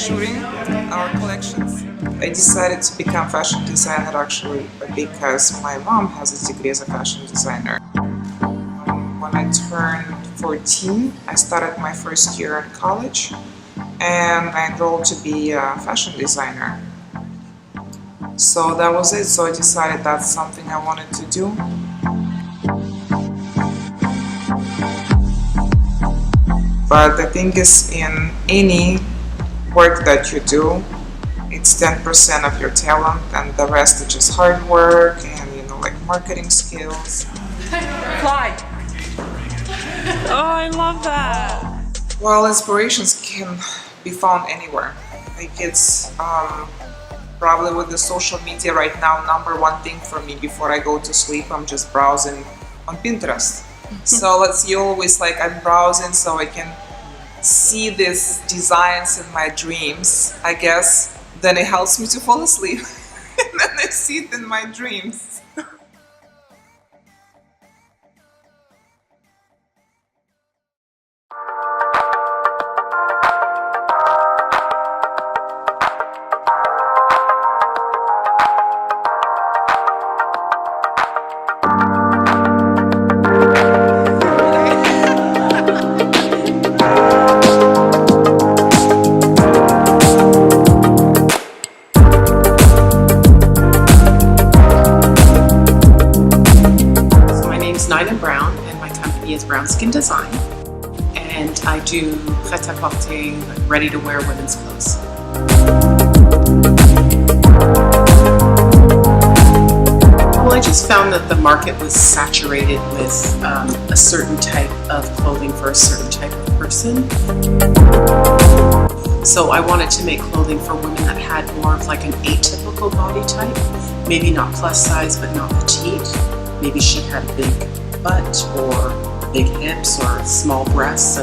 shooting our collections. I decided to become fashion designer actually because my mom has a degree as a fashion designer. When I turned 14, I started my first year in college and I enrolled to be a fashion designer. So that was it. So I decided that's something I wanted to do. But the thing is, in any work that you do, it's 10% of your talent and the rest is just hard work and like marketing skills. Fly! Oh, I love that! Well, inspirations can be found anywhere. Like it's probably with the social media right now, number one thing for me before I go to sleep, I'm just browsing on Pinterest. So you always like, I'm browsing so I can see these designs in my dreams, I guess. Then it helps me to fall asleep. And then I see it in my dreams. Brown Skin Design, and I do prêt-à-porter, like ready-to-wear women's clothes. Well, I just found that the market was saturated with a certain type of clothing for a certain type of person. So I wanted to make clothing for women that had more of like an atypical body type, maybe not plus size but not petite. Maybe she had a big butt or big hips or small breasts.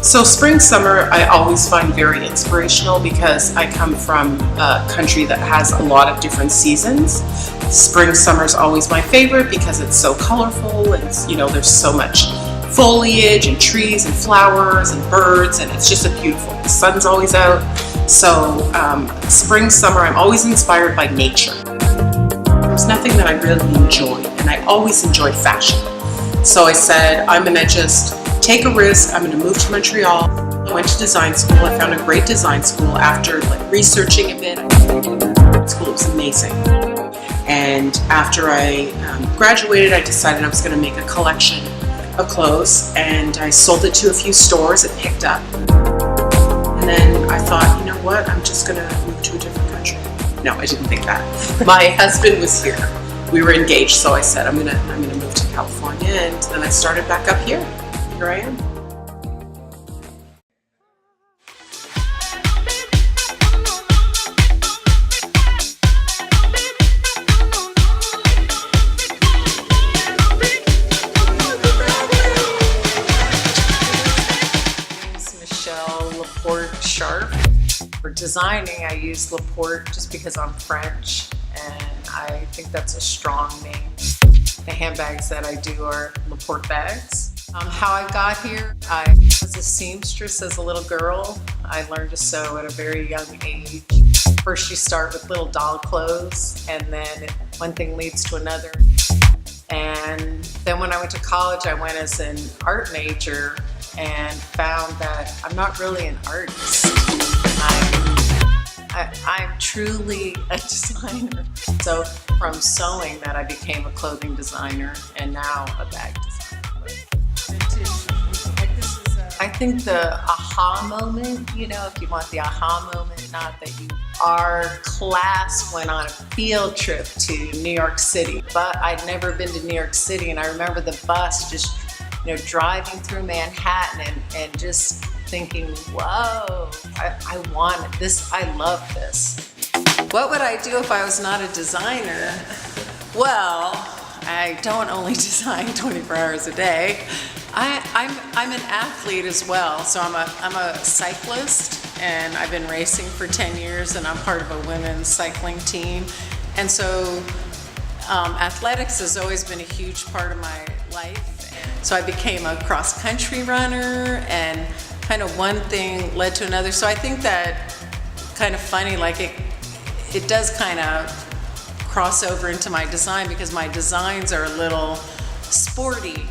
So spring, summer, I always find very inspirational because I come from a country that has a lot of different seasons. Spring, summer is always my favorite because it's so colorful and there's so much foliage and trees and flowers and birds, and it's just beautiful. The sun's always out. So spring, summer, I'm always inspired by nature. There's nothing that I really enjoy, and I always enjoy fashion. So I said, I'm gonna just take a risk. I'm gonna move to Montreal. I went to design school. I found a great design school after researching a bit. School was amazing. And after I graduated, I decided I was gonna make a collection of clothes, and I sold it to a few stores. It picked up. And then I thought, you know what? I'm just gonna move to a different country. No, I didn't think that. My husband was here. We were engaged, so I said, I'm gonna move to California, and then I started back up here. Here I am. My name is Michelle Laporte Sharp. For designing, I use Laporte just because I'm French, and I think that's a strong name. The handbags that I do are Laporte bags. How I got here, I was a seamstress as a little girl. I learned to sew at a very young age. First you start with little doll clothes, and then one thing leads to another. And then when I went to college, I went as an art major and found that I'm not really an artist. I'm truly a designer. So from sewing that I became a clothing designer and now a bag designer. I think the aha moment, if you want the aha moment, not that our class went on a field trip to New York City, but I'd never been to New York City, and I remember the bus just driving through Manhattan and just thinking, whoa, I want this, I love this. What would I do if I was not a designer? Well, I don't only design 24 hours a day. I'm an athlete as well, so I'm a cyclist, and I've been racing for 10 years, and I'm part of a women's cycling team. And so athletics has always been a huge part of my life. So I became a cross-country runner, and kind of one thing led to another. So I think that kind of funny, like it does kind of cross over into my design because my designs are a little sporty.